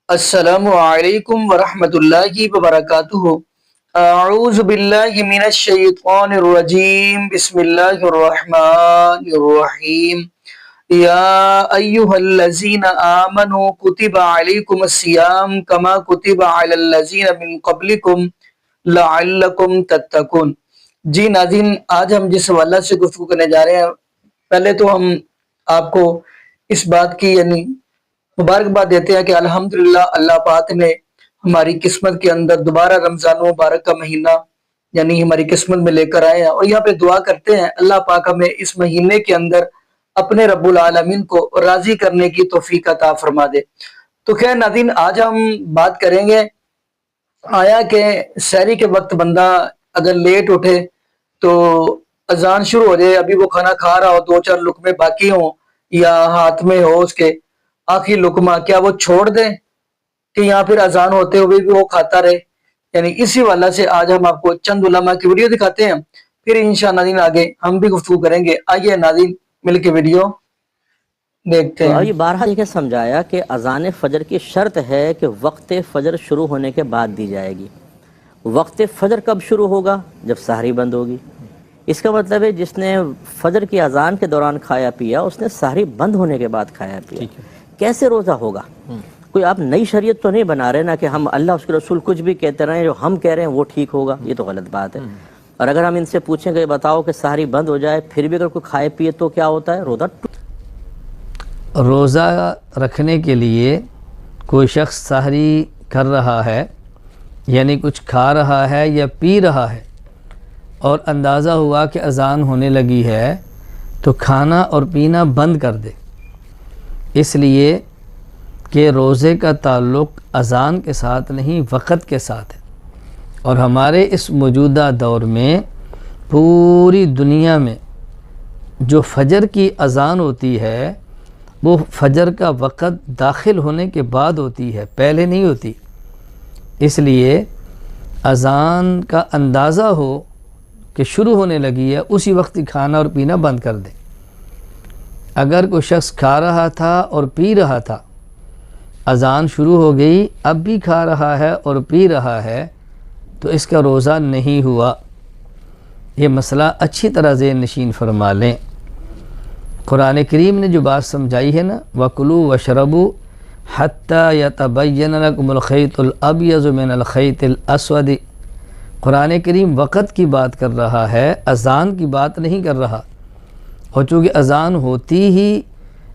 السلام علیکم ورحمۃ اللہ وبرکاتہ۔ اعوذ باللہ من الشیطان الرجیم، بسم اللہ الرحمن الرحیم۔ یا ایہا الذین آمنوا کتب علیکم الصیام کما کتب علی الذین من قبلکم لعلکم تتقون۔ جی ناظرین، آج ہم جس حوالہ سے گفتگو کرنے جا رہے ہیں، پہلے تو ہم آپ کو اس بات کی مبارکباد دیتے ہیں کہ الحمدللہ اللہ پاک نے ہماری قسمت کے اندر دوبارہ رمضان مبارک کا مہینہ ہماری قسمت میں لے کر آئے ہیں، اور یہاں پہ دعا کرتے ہیں اللہ پاک ہمیں اس مہینے کے اندر اپنے رب العالمین کو راضی کرنے کی توفیق عطا فرما دے۔ تو خیر ناظرین، آج ہم بات کریں گے آیا کہ سحری کے وقت بندہ اگر لیٹ اٹھے تو اذان شروع ہو جائے، ابھی وہ کھانا کھا رہا ہو، دو چار لقمے باقی ہوں یا ہاتھ میں ہو اس کے آخری لقمہ، کیا وہ چھوڑ دیں کہ یہاں پھر اذان ہوتے ہوئے بھی وہ کھاتا رہے؟ اسی والا سے آج ہم آپ کو چند علماء کی ویڈیو دکھاتے ہیں، پھر انشاءاللہ ناظرین آگے ہم بھی گفتگو کریں گے۔ آئیے ناظرین مل کے ویڈیو دیکھتے ہیں۔ یہ بارہا یہ سمجھایا کہ اذان فجر کی شرط ہے کہ وقت فجر شروع ہونے کے بعد دی جائے گی۔ وقت فجر کب شروع ہوگا؟ جب سحری بند ہوگی۔ اس کا مطلب ہے جس نے فجر کی اذان کے دوران کھایا پیا اس نے سحری بند ہونے کے بعد کھایا پیا۔ کیسے روزہ ہوگا؟ کوئی آپ نئی شریعت تو نہیں بنا رہے نا کہ ہم اللہ اس کے رسول کچھ بھی کہتے رہے، جو ہم کہہ رہے ہیں وہ ٹھیک ہوگا، یہ تو غلط بات ہے۔ اور اگر ہم ان سے پوچھیں کہ بتاؤ کہ سحری بند ہو جائے پھر بھی اگر کوئی کھائے پیے تو کیا ہوتا ہے؟ روزہ رکھنے کے لیے کوئی شخص سحری کر رہا ہے، یعنی کچھ کھا رہا ہے یا پی رہا ہے، اور اندازہ ہوا کہ اذان ہونے لگی ہے تو کھانا اور پینا بند کر دے، اس لیے کہ روزے کا تعلق اذان کے ساتھ نہیں وقت کے ساتھ ہے۔ اور ہمارے اس موجودہ دور میں پوری دنیا میں جو فجر کی اذان ہوتی ہے وہ فجر کا وقت داخل ہونے کے بعد ہوتی ہے، پہلے نہیں ہوتی۔ اس لیے اذان کا اندازہ ہو کہ شروع ہونے لگی ہے اسی وقت کھانا اور پینا بند کر دے۔ اگر کوئی شخص کھا رہا تھا اور پی رہا تھا، اذان شروع ہو گئی اب بھی کھا رہا ہے اور پی رہا ہے تو اس کا روزہ نہیں ہوا۔ یہ مسئلہ اچھی طرح ذہن نشین فرما لیں۔ قرآن کریم نے جو بات سمجھائی ہے نا، وَكُلُوا وَاشْرَبُوا حَتَّى يَتَبَيَّنَ لَكُمُ الْخَيْطُ الْأَبْيَضُ مِنَ الْخَيْطِ الْأَسْوَدِ۔ قرآن کریم وقت کی بات کر رہا ہے، اذان کی بات نہیں کر رہا۔ اور چونکہ اذان ہوتی ہی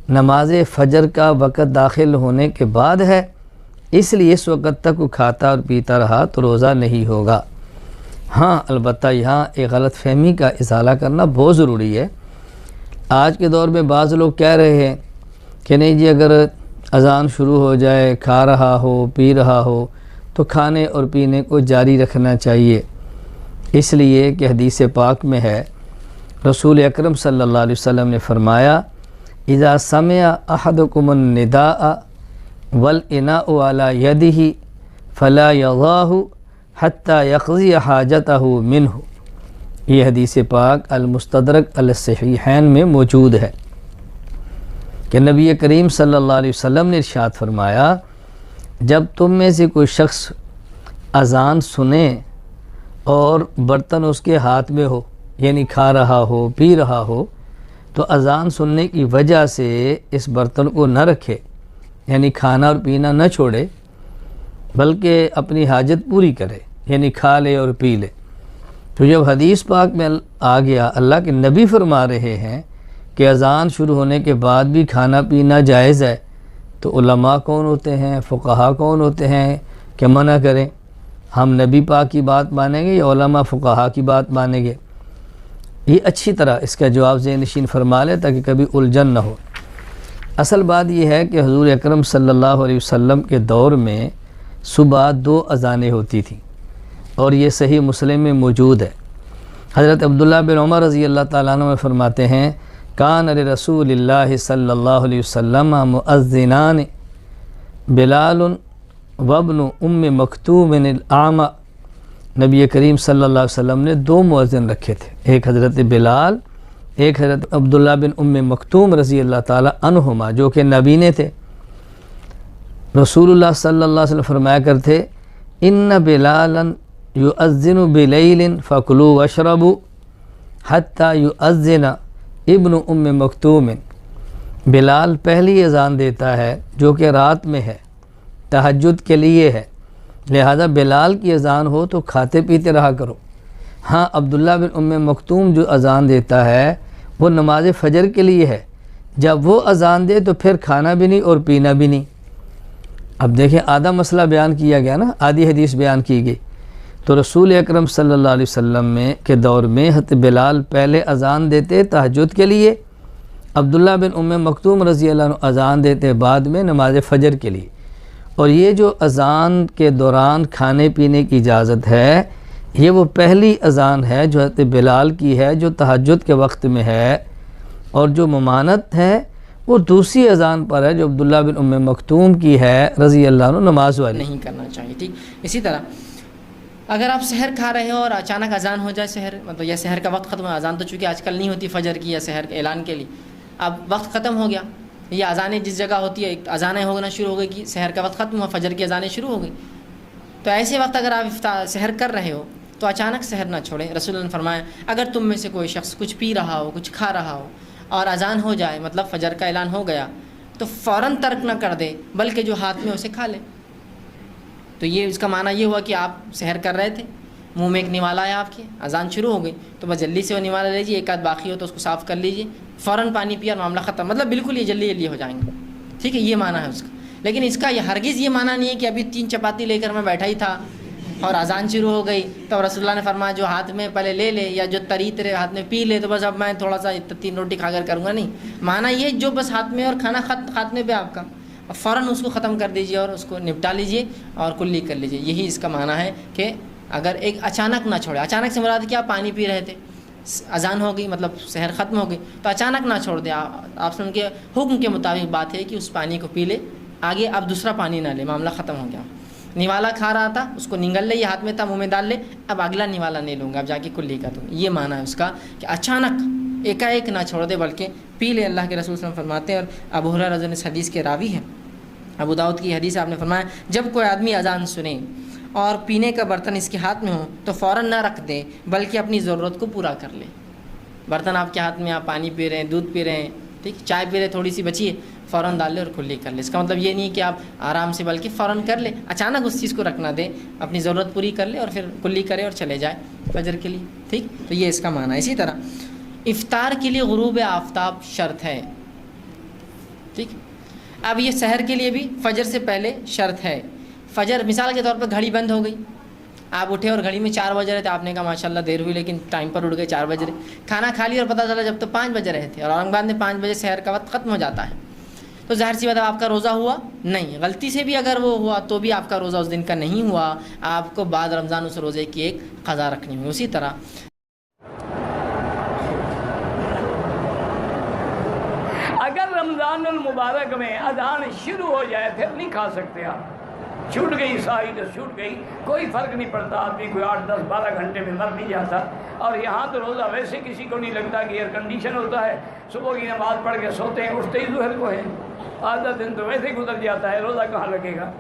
نماز فجر کا وقت داخل ہونے کے بعد ہے، اس لیے اس وقت تک وہ کھاتا اور پیتا رہا تو روزہ نہیں ہوگا۔ ہاں البتہ یہاں ایک غلط فہمی کا ازالہ کرنا بہت ضروری ہے۔ آج کے دور میں بعض لوگ کہہ رہے ہیں کہ نہیں جی اگر اذان شروع ہو جائے، کھا رہا ہو پی رہا ہو تو کھانے اور پینے کو جاری رکھنا چاہیے، اس لیے کہ حدیث پاک میں ہے رسول اکرم صلی اللہ علیہ وسلم نے فرمایا اذا سمع احدکم النداء والاناء على یدہ فلا یضعہ حتی یقضی حاجتہ منہ۔ یہ حدیث پاک المستدرک الصحیحین میں موجود ہے کہ نبی کریم صلی اللہ علیہ وسلم نے ارشاد فرمایا جب تم میں سے کوئی شخص اذان سنے اور برتن اس کے ہاتھ میں ہو، یعنی کھا رہا ہو پی رہا ہو، تو اذان سننے کی وجہ سے اس برتن کو نہ رکھے، یعنی کھانا اور پینا نہ چھوڑے، بلکہ اپنی حاجت پوری کرے، یعنی کھا لے اور پی لے۔ تو جب حدیث پاک میں آ گیا اللہ کے نبی فرما رہے ہیں کہ اذان شروع ہونے کے بعد بھی کھانا پینا جائز ہے، تو علماء کون ہوتے ہیں، فقہا کون ہوتے ہیں کہ منع کریں؟ ہم نبی پاک کی بات مانیں گے یا علماء فقہا کی بات مانیں گے؟ یہ اچھی طرح اس کا جواب ذہن نشین فرما لیں تاکہ کبھی الجھن نہ ہو۔ اصل بات یہ ہے کہ حضور اکرم صلی اللہ علیہ وسلم کے دور میں صبح 2 اذانیں ہوتی تھیں، اور یہ صحیح مسلم میں موجود ہے۔ حضرت عبداللہ بن عمر رضی اللہ تعالیٰ عنہ فرماتے ہیں کان لرسول اللہ صلی اللہ علیہ وسلم مؤذنان بلال وابن ام مکتوم الاعمى۔ نبی کریم صلی اللہ علیہ وسلم نے 2 مؤذن رکھے تھے، ایک حضرت بلال، ایک حضرت عبداللہ بن ام مکتوم رضی اللہ تعالیٰ عنہما، جو کہ نبینے تھے۔ رسول اللہ صلی اللہ علیہ وسلم فرمایا کرتے ان بلالا یؤذن بلیل فکلوا واشربوا حتی یؤذن ابن ام مکتوم، بلال پہلی اذان دیتا ہے جو کہ رات میں ہے، تہجد کے لیے ہے، لہذا بلال کی اذان ہو تو کھاتے پیتے رہا کرو۔ ہاں عبداللہ بن ام مکتوم جو اذان دیتا ہے وہ نماز فجر کے لیے ہے، جب وہ اذان دے تو پھر کھانا بھی نہیں اور پینا بھی نہیں۔ اب دیکھیں آدھا مسئلہ بیان کیا گیا نا، آدھی حدیث بیان کی گئی۔ تو رسول اکرم صلی اللہ علیہ وسلم کے دور میں حضرت بلال پہلے اذان دیتے تہجد کے لیے، عبداللہ بن ام مکتوم رضی اللہ عنہ اذان دیتے بعد میں نماز فجر کے لیے۔ اور یہ جو اذان کے دوران کھانے پینے کی اجازت ہے، یہ وہ پہلی اذان ہے جو حضرت بلال کی ہے، جو تہجد کے وقت میں ہے، اور جو ممانت ہے وہ دوسری اذان پر ہے جو عبداللہ بن ام مکتوم کی ہے رضی اللہ عنہ نماز والی۔ نہیں کرنا چاہیے، ٹھیک۔ اسی طرح اگر آپ سحر کھا رہے ہو اور اچانک اذان ہو جائے سحر، مطلب یا سحر کا وقت ختم ہو، اذان تو چونکہ آج کل نہیں ہوتی فجر کی یا سحر کے اعلان کے لیے، اب وقت ختم ہو گیا، یہ اذانیں جس جگہ ہوتی ہے اذانیں ہونا شروع ہو گئی کہ سحر کا وقت ختم ہوا، فجر کی اذانیں شروع ہو گئی، تو ایسے وقت اگر آپ سحر کر رہے ہو تو اچانک سحر نہ چھوڑیں۔ رسول اللہ نے فرمایا اگر تم میں سے کوئی شخص کچھ پی رہا ہو، کچھ کھا رہا ہو اور اذان ہو جائے، مطلب فجر کا اعلان ہو گیا، تو فوراً ترک نہ کر دے بلکہ جو ہاتھ میں اسے کھا لے۔ تو یہ اس کا معنی یہ ہوا کہ آپ سحر کر رہے تھے، منہ میں ایک نوالا ہے آپ کے، اذان شروع ہو گئی تو بس جلدی سے وہ نوالا لیجیے، ایک آدھ باقی ہو تو اس کو صاف کر لیجیے، فوراً پانی پیا اور معاملہ ختم، مطلب بالکل یہ جلدی جلدی ہو جائیں گے، ٹھیک ہے، یہ معنی ہے اس کا۔ لیکن اس کا یہ ہرگز یہ معنی نہیں ہے کہ ابھی 3 چپاتی لے کر میں بیٹھا ہی تھا اور اذان شروع ہو گئی تو رسول اللہ نے فرمایا جو ہاتھ میں پہلے لے لے یا جو تری تیرے ہاتھ میں پی لے تو بس اب میں تھوڑا سا 3 روٹی کھا کر کروں گا، نہیں، معنی یہ جو بس ہاتھ میں اور کھانا خاتمے پہ آپ کا، فوراً اس کو ختم کر دیجیے اور اس کو نپٹا لیجیے اور کلی کر لیجیے، یہی اس کا معنی ہے کہ اگر ایک اچانک نہ چھوڑے۔ اچانک سے مراد کیا، پانی پی رہے تھے، اذان ہو گئی مطلب سحر ختم ہو گئی تو اچانک نہ چھوڑ دیں، آپ سے ان کے حکم کے مطابق بات ہے کہ اس پانی کو پی لے، آگے اب دوسرا پانی نہ لے، معاملہ ختم ہو گیا۔ نوالا کھا رہا تھا اس کو نگل لے، یہ ہاتھ میں تھا منہ میں ڈال لے، اب اگلا نوالا نہیں لوں گا، اب جا کے کلی کا دوں، یہ معنی ہے اس کا کہ اچانک ایک نہ چھوڑ دے بلکہ پی لے۔ اللہ کے رسول صلی اللہ علیہ وسلم فرماتے ہیں، اور ابو ہریرہ رضی اللہ عنہ اس حدیث کے راوی ہیں، ابو داؤد کی حدیث آپ نے فرمایا جب کوئی آدمی اذان سنے اور پینے کا برتن اس کے ہاتھ میں ہو تو فوراً نہ رکھ دے بلکہ اپنی ضرورت کو پورا کر لے۔ برتن آپ کے ہاتھ میں، آپ پانی پی رہے ہیں، دودھ پی رہے ہیں، ٹھیک، چائے پی رہے تھوڑی سی بچی ہے، فوراً ڈال لے اور کلی کر لے۔ اس کا مطلب یہ نہیں کہ آپ آرام سے، بلکہ فوراً کر لے، اچانک اس چیز کو رکھ نہ دے، اپنی ضرورت پوری کر لے اور پھر کلی کرے اور چلے جائے فجر کے لیے، ٹھیک، تو یہ اس کا معنی ہے۔ اسی طرح افطار کے لیے غروب آفتاب شرط ہے، ٹھیک، اب یہ سحر کے لیے بھی فجر سے پہلے شرط ہے۔ فجر مثال کے طور پر گھڑی بند ہو گئی، آپ اٹھے اور گھڑی میں 4 بج رہے تھے، آپ نے کہا ماشاءاللہ دیر ہوئی لیکن ٹائم پر اٹھ گئے، 4 بج رہے، کھانا کھا لیا اور پتہ چلا جب تو 5 بج رہے تھے، اور اورنگ آباد میں 5 بجے سحر کا وقت ختم ہو جاتا ہے، تو ظاہر سی بات ہے آپ کا روزہ ہوا نہیں، غلطی سے بھی اگر وہ ہوا تو بھی آپ کا روزہ اس دن کا نہیں ہوا، آپ کو بعد رمضان اس روزے کی ایک قضا رکھنی ہوئی۔ اسی طرح اگر رمضان المبارک میں اذان شروع ہو جائے پھر نہیں کھا سکتے آپ، چھوٹ گئی ساری تو چھوٹ گئی، کوئی فرق نہیں پڑتا، آدمی کوئی 8 10 12 گھنٹے میں مر نہیں جاتا۔ اور یہاں تو روزہ ویسے کسی کو نہیں لگتا کہ ایئر کنڈیشن ہوتا ہے، صبح کی نماز پڑھ کے سوتے ہیں، اٹھتے ہی ظہر کو ہے، آدھا دن تو ویسے گزر جاتا ہے، روزہ کہاں لگے گا؟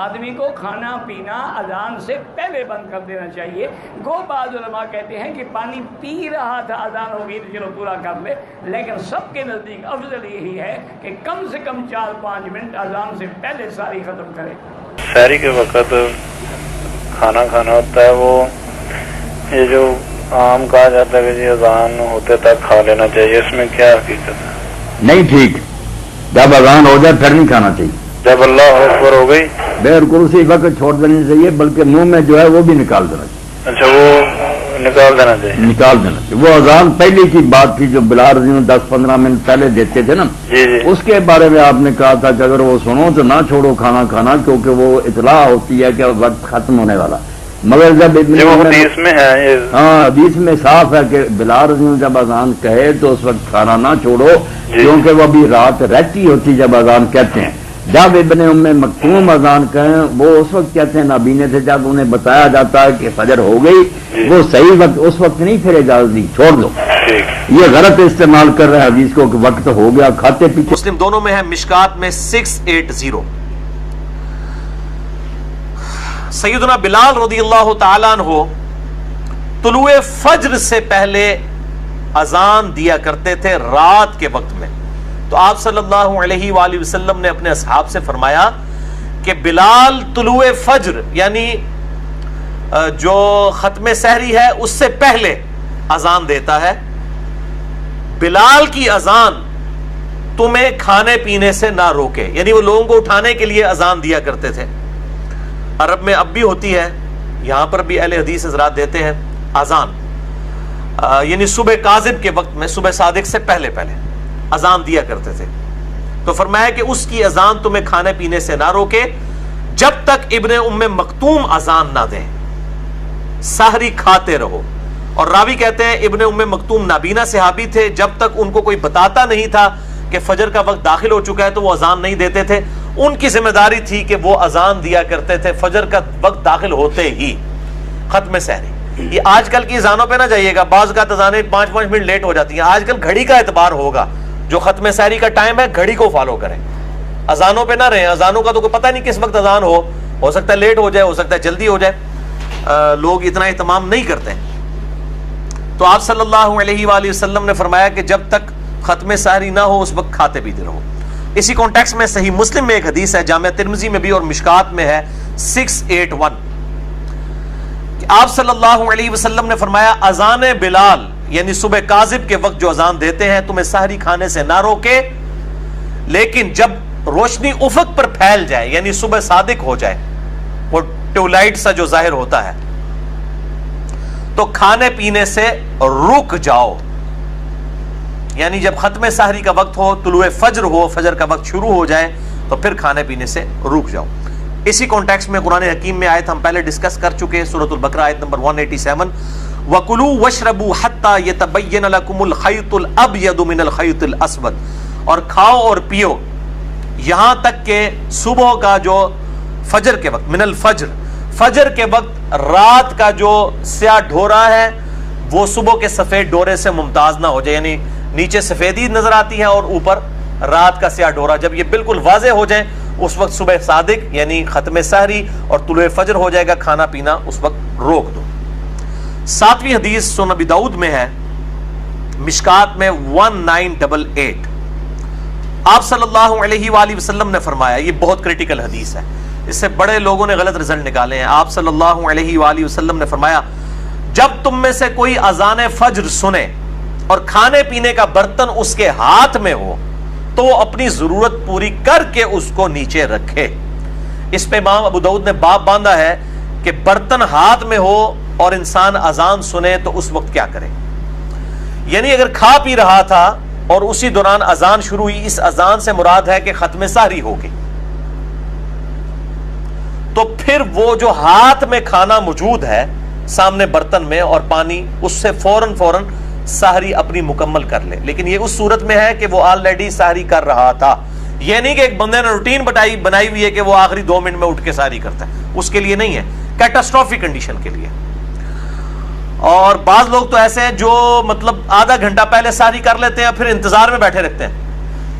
آدمی کو کھانا پینا اذان سے پہلے بند کر دینا چاہیے۔ گو بعض علماء کہتے ہیں کہ پانی پی رہا تھا اذان ہو گئی تو چلو پورا کر لے، لیکن سب کے نزدیک افضل یہی ہے کہ کم سے کم 4-5 منٹ اذان سے پہلے ساری ختم کرے۔ سحری کے وقت کھانا کھانا ہوتا ہے، وہ یہ جو عام کہا جاتا ہے کہ جی اذان ہوتے تک کھا لینا چاہیے، اس میں کیا حقیقت ہے؟ نہیں ٹھیک، جب اذان ہو جائے پھر نہیں کھانا چاہیے، جب اللہ اکبر ہو گئی بالکل اسی وقت چھوڑ دینا چاہیے، بلکہ منہ میں جو ہے وہ بھی نکال دینا چاہیے۔ اچھا، وہ نکال دینا چاہیے، نکال دینا چاہیے۔ وہ اذان پہلی کی بات تھی جو بلال رضی اللہ 10-15 منٹ پہلے دیتے تھے نا، جی جی، اس کے بارے میں آپ نے کہا تھا کہ اگر وہ سنو تو نہ چھوڑو کھانا کھانا، کیونکہ وہ اطلاع ہوتی ہے کہ وقت ختم ہونے والا، مگر جب وہ حدیث میں ہے یہ، ہاں حدیث میں صاف ہے کہ بلال رضی اللہ جب اذان کہے تو اس وقت کھانا نہ چھوڑو، کیونکہ وہ ابھی رات رہتی ہوتی جب اذان کہتے ہیں۔ جب ابن ام مکتوم اذان کہیں وہ اس وقت کہتے ہیں نابینے تھے، جب انہیں بتایا جاتا ہے کہ فجر ہو گئی، وہ صحیح وقت اس وقت نہیں پھر اجازت دی، چھوڑ دو۔ یہ غلط استعمال کر رہا ہے حدیث کو کہ وقت ہو گیا کھاتے پیتے. مسلم دونوں میں ہے، مشکات میں 680. سیدنا بلال رضی اللہ تعالیٰ عنہ طلوع فجر سے پہلے اذان دیا کرتے تھے رات کے وقت میں. تو آپ صلی اللہ علیہ وآلہ وسلم نے اپنے اصحاب سے فرمایا کہ بلال طلوع فجر یعنی جو ختم سحری ہے اس سے پہلے اذان دیتا ہے. بلال کی اذان تمہیں کھانے پینے سے نہ روکے، یعنی وہ لوگوں کو اٹھانے کے لیے اذان دیا کرتے تھے. عرب میں اب بھی ہوتی ہے، یہاں پر بھی اہل حدیث حضرات دیتے ہیں اذان، یعنی صبح کاذب کے وقت میں، صبح صادق سے پہلے اذان دیا کرتے تھے. تو فرمایا کہ اس کی اذان تمہیں کھانے پینے سے نہ روکے جب تک ابن ام مکتوم اذان نہ دیں، سحری کھاتے رہو. اور راوی کہتے ہیں ابن ام مکتوم نابینا صحابی تھے، جب تک ان کو کوئی بتاتا نہیں تھا کہ فجر کا وقت داخل ہو چکا ہے تو وہ اذان نہیں دیتے تھے. ان کی ذمہ داری تھی کہ وہ اذان دیا کرتے تھے فجر کا وقت داخل ہوتے ہی ختم سحری. یہ آج کل کی اذانوں پہ نہ جائیے گا، بعض کا اذانیں 5 منٹ لیٹ ہو جاتی ہیں. آج کل گھڑی کا اعتبار ہوگا، جو ختم سحری کا ٹائم ہے گھڑی کو فالو کریں، اذانوں پہ نہ رہیں. اذانوں کا تو کوئی پتہ نہیں کس وقت اذان ہو سکتا ہے لیٹ ہو جائے، ہو سکتا ہے جلدی ہو جائے. لوگ اتنا اہتمام نہیں کرتے. تو آپ صلی اللہ علیہ وآلہ وسلم نے فرمایا کہ جب تک ختم سحری نہ ہو اس وقت کھاتے پیتے رہو. اسی کانٹیکس میں صحیح مسلم میں ایک حدیث ہے، جامع ترمذی میں بھی اور مشکات میں ہے 681 کہ آپ صلی اللہ علیہ وسلم نے فرمایا اذان بلال یعنی صبح کاذب کے وقت جو اذان دیتے ہیں تمہیں سحری کھانے سے نہ روکے، لیکن جب روشنی افق پر پھیل جائے یعنی صبح صادق ہو جائے، وہ ٹیولائٹ سا جو ظاہر ہوتا ہے، تو کھانے پینے سے رک جاؤ. یعنی جب ختم سحری کا وقت ہو، طلوع فجر ہو، فجر کا وقت شروع ہو جائے تو پھر کھانے پینے سے رک جاؤ. اسی کانٹیکس میں قرآن حکیم میں آیت ہم پہلے ڈسکس کر چکے، سورۃ البقرہ آیت نمبر 187 وَكُلُوا وَاشْرَبُوا حَتَّى يَتَبَيَّنَ لَكُمُ الْخَيْطُ الْأَبْيَضُ مِنَ الْخَيْطِ الْأَسْوَدِ، اور کھاؤ اور پیو یہاں تک کہ صبح کا جو فجر کے وقت، من الفجر، فجر کے وقت رات کا جو سیاہ ڈھورا ہے وہ صبح کے سفید ڈورے سے ممتاز نہ ہو جائے، یعنی نیچے سفیدی نظر آتی ہے اور اوپر رات کا سیاہ ڈورا. جب یہ بالکل واضح ہو جائے اس وقت صبح صادق یعنی ختم سحری اور طلوع فجر ہو جائے گا، کھانا پینا اس وقت روک دو. 7ویں حدیث سنن ابی داؤد میں ہے، مشکات میں 1988. آپ صلی اللہ علیہ وآلہ وسلم نے فرمایا، یہ بہت کریٹیکل حدیث ہے، اس سے بڑے لوگوں نے غلط رزلٹ نکالے ہیں. آپ صلی اللہ علیہ وآلہ وسلم نے فرمایا جب تم میں سے کوئی اذان فجر سنے اور کھانے پینے کا برتن اس کے ہاتھ میں ہو تو وہ اپنی ضرورت پوری کر کے اس کو نیچے رکھے. اس پہ امام ابو داؤد نے باب باندھا ہے کہ برتن ہاتھ میں ہو اور انسان اذان سنے تو اس وقت کیا کرے. یعنی اگر کھا پی رہا تھا اور اسی دوران اذان شروع ہوئی، اس اذان سے مراد ہے کہ ختم سحری ہوگی، تو پھر وہ جو ہاتھ میں کھانا موجود ہے سامنے برتن میں اور پانی، اس سے فوراً سحری اپنی مکمل کر لے. لیکن یہ اس صورت میں ہے کہ وہ آلریڈی سحری کر رہا تھا. یہ نہیں کہ ایک بندے نے روٹین بنائی ہوئی ہے کہ وہ آخری 2 منٹ میں اٹھ کے سحری کرتا ہے، اس کے لیے نہیں ہے، کیٹاسٹروفک کنڈیشن کے لیے. اور بعض لوگ تو ایسے ہیں جو مطلب آدھا گھنٹہ پہلے سحری کر لیتے ہیں پھر انتظار میں بیٹھے رہتے ہیں.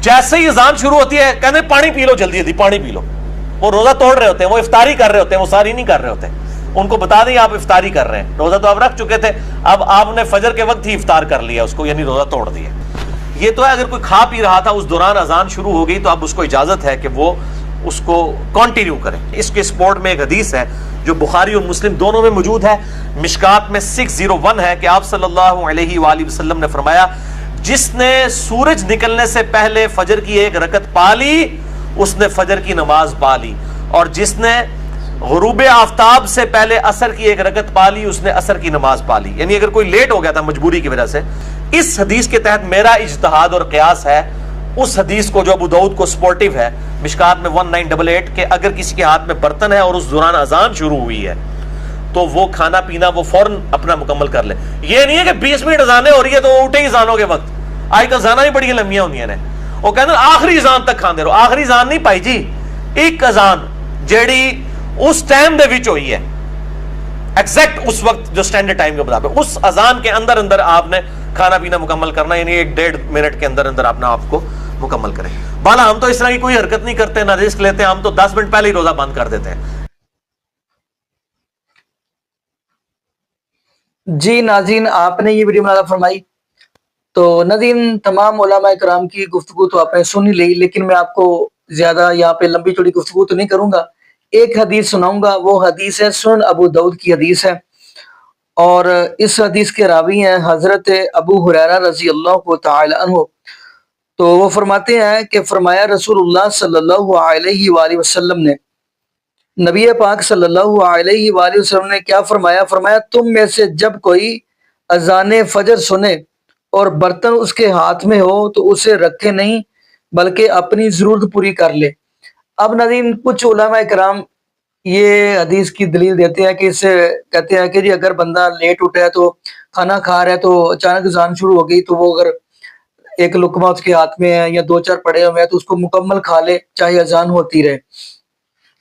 جیسے ہی اذان شروع ہوتی ہے کہتے ہیں پانی پی لو، جلدی پانی پی لو. وہ روزہ توڑ رہے ہوتے ہیں، وہ افطاری کر رہے ہوتے ہیں، وہ سحری نہیں کر رہے ہوتے. ان کو بتا دیں آپ افطاری کر رہے ہیں، روزہ تو آپ رکھ چکے تھے، اب آپ نے فجر کے وقت ہی افطار کر لیا اس کو، یعنی روزہ توڑ دیا. یہ تو ہے اگر کوئی کھا پی رہا تھا اس دوران اذان شروع ہو گئی تو اب اس کو اجازت ہے کہ وہ اس کو کنٹینیو کرے. اس کے سپورٹ میں ایک حدیث ہے جو بخاری اور مسلم دونوں میں موجود ہے، مشکات میں 601 ہے کہ آپ صلی اللہ علیہ وآلہ وسلم نے فرمایا جس نے سورج نکلنے سے پہلے فجر کی 1 رکعت پا لی اس نے فجر کی نماز پا لی، اور جس نے غروب آفتاب سے پہلے عصر کی 1 رکعت پا لی اس نے عصر کی نماز پا لی. یعنی اگر کوئی لیٹ ہو گیا تھا مجبوری کی وجہ سے، اس حدیث کے تحت میرا اجتہاد اور قیاس ہے اس حدیث کو جو ابو داؤد کو سپورٹیو ہے مشکات میں 1988 کہ اگر کسی کے ہاتھ میں برتن ہے اور اس دوران اذان شروع ہوئی ہے تو وہ کھانا پینا وہ فوراً اپنا مکمل کر لے. یہ نہیں ہے کہ 20 منٹ اذانیں ہو رہی ہے تو وہ اٹھے ہی اذانوں کے وقت. آج کل اذانیں بھی بڑی لمبیاں ہوندیاں نے، وہ کہتے ہیں آخری اذان تک کھاندے رہو. آخری اذان نہیں پائی جی، ایک اذان جیڑی اس ٹائم دے وچ ہوئی ہے ایگزیکٹ اس وقت جو سٹینڈرڈ ٹائم کے مطابق، اس اذان کے اندر آپ نے کھانا پینا مکمل کرنا، یعنی 1-1.5 منٹ کے اندر اندر اپنا آپ کو مکمل کریں. بالا ہم تو اس طرح کی کوئی حرکت نہیں کرتے، نہ رسک لیتے ہیں، ہم تو 10 منٹ پہلے ہی روزہ بند کر دیتے ہیں. جی ناظرین، آپ نے یہ ویڈیو ملاحظہ فرمائی. تو ناظرین، تمام علماء کرام کی گفتگو تو آپ نے سن ہی لی، لیکن میں آپ کو زیادہ یہاں پہ لمبی چوڑی گفتگو تو نہیں کروں گا. ایک حدیث سناؤں گا، وہ حدیث ہے سنن ابو داؤد کی حدیث ہے، اور اس حدیث کے راوی ہیں حضرت ابو ہریرہ رضی اللہ تعالی عنہ. تو وہ فرماتے ہیں کہ فرمایا رسول اللہ صلی اللہ علیہ وآلہ وسلم نے، نبی پاک صلی اللہ علیہ وآلہ وسلم نے کیا فرمایا؟ فرمایا تم میں سے جب کوئی اذان فجر سنے اور برتن اس کے ہاتھ میں ہو تو اسے رکھے نہیں بلکہ اپنی ضرورت پوری کر لے. اب ناظرین، کچھ علماء کرام یہ حدیث کی دلیل دیتے ہیں کہ اس سے کہتے ہیں کہ جی اگر بندہ لیٹ اٹھا ہے تو کھانا کھا رہا ہے تو اچانک اذان شروع ہو گئی، تو وہ اگر ایک لقمہ اس کے ہاتھ میں ہے یا 2-4 پڑے ہوئے ہیں تو اس کو مکمل کھا لے چاہے اذان ہوتی رہے.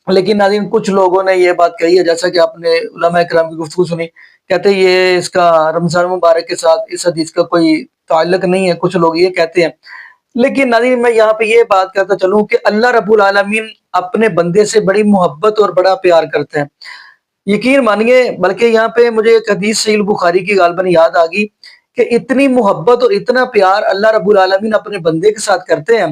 لیکن ناظرین، کچھ لوگوں نے یہ بات کہی ہے، جیسا کہ آپ نے علماء کرام کی گفتگو سنی، کہتے ہیں یہ اس کا رمضان مبارک کے ساتھ اس حدیث کا کوئی تعلق نہیں ہے. کچھ لوگ یہ کہتے ہیں. لیکن ناظرین، میں یہاں پہ یہ بات کرتا چلوں کہ اللہ رب العالمین اپنے بندے سے بڑی محبت اور بڑا پیار کرتے ہیں. یقین مانیے، بلکہ یہاں پہ مجھے ایک حدیث صحیح البخاری کی غالباً یاد آ گئی کہ اتنی محبت اور اتنا پیار اللہ رب العالمین اپنے بندے کے ساتھ کرتے ہیں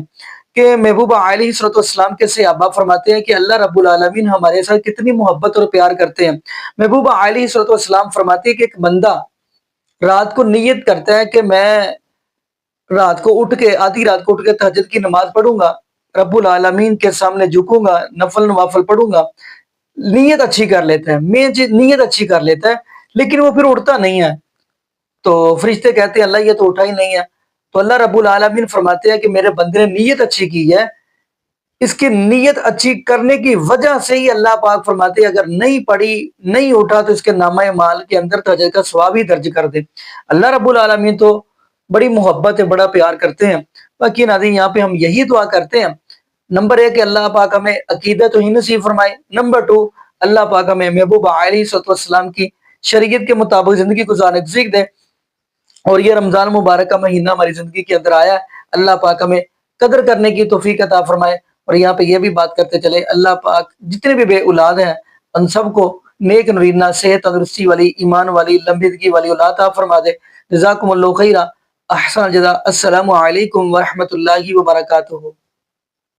کہ محبوب علیہ الصلوۃ والسلام کے صحابہ فرماتے ہیں کہ اللہ رب العالمین ہمارے ساتھ کتنی محبت اور پیار کرتے ہیں. محبوب علیہ الصلوۃ والسلام فرماتے ہیں کہ ایک بندہ رات کو نیت کرتا ہے کہ میں رات کو اٹھ کے آدھی رات کو اٹھ کے تہجد کی نماز پڑھوں گا، رب العالمین کے سامنے جھکوں گا، نفل نوافل پڑھوں گا، نیت اچھی کر لیتا ہے، نیت اچھی کر لیتا ہے، لیکن وہ پھر اٹھتا نہیں ہے. تو فرشتے کہتے ہیں اللہ یہ تو اٹھا ہی نہیں ہے. تو اللہ رب العالمین فرماتے ہیں کہ میرے بندے نے نیت اچھی کی ہے، اس کی نیت اچھی کرنے کی وجہ سے ہی اللہ پاک فرماتے ہیں اگر نہیں پڑھی نہیں اٹھا تو اس کے نامہ اعمال کے اندر تہجد کا ثواب ہی درج کر دے. اللہ رب العالمین تو بڑی محبت ہے، بڑا پیار کرتے ہیں. باقی ناظرین، یہاں پہ ہم یہی دعا کرتے ہیں، نمبر 1 کہ اللہ پاک ہمیں عقیدہ توحید نصیب فرمائے، نمبر 2 اللہ پاک ہمیں محبوب علیہ السلام کی شریعت کے مطابق زندگی گزارنے کی توفیق دے. اور یہ رمضان مبارک کا مہینہ ہماری زندگی کے اندر آیا ہے، اللہ پاک ہمیں قدر کرنے کی توفیق عطا فرمائے. اور یہاں پہ یہ بھی بات کرتے چلے، اللہ پاک جتنے بھی بے اولاد ہیں ان سب کو نیک نرینہ صحت تندرستی والی، ایمان والی، لمبی زندگی والی اولاد عطا فرما دے. جزاکم اللہ خیرہ، احسن الجزاء. السلام علیکم ورحمۃ اللہ وبرکاتہ.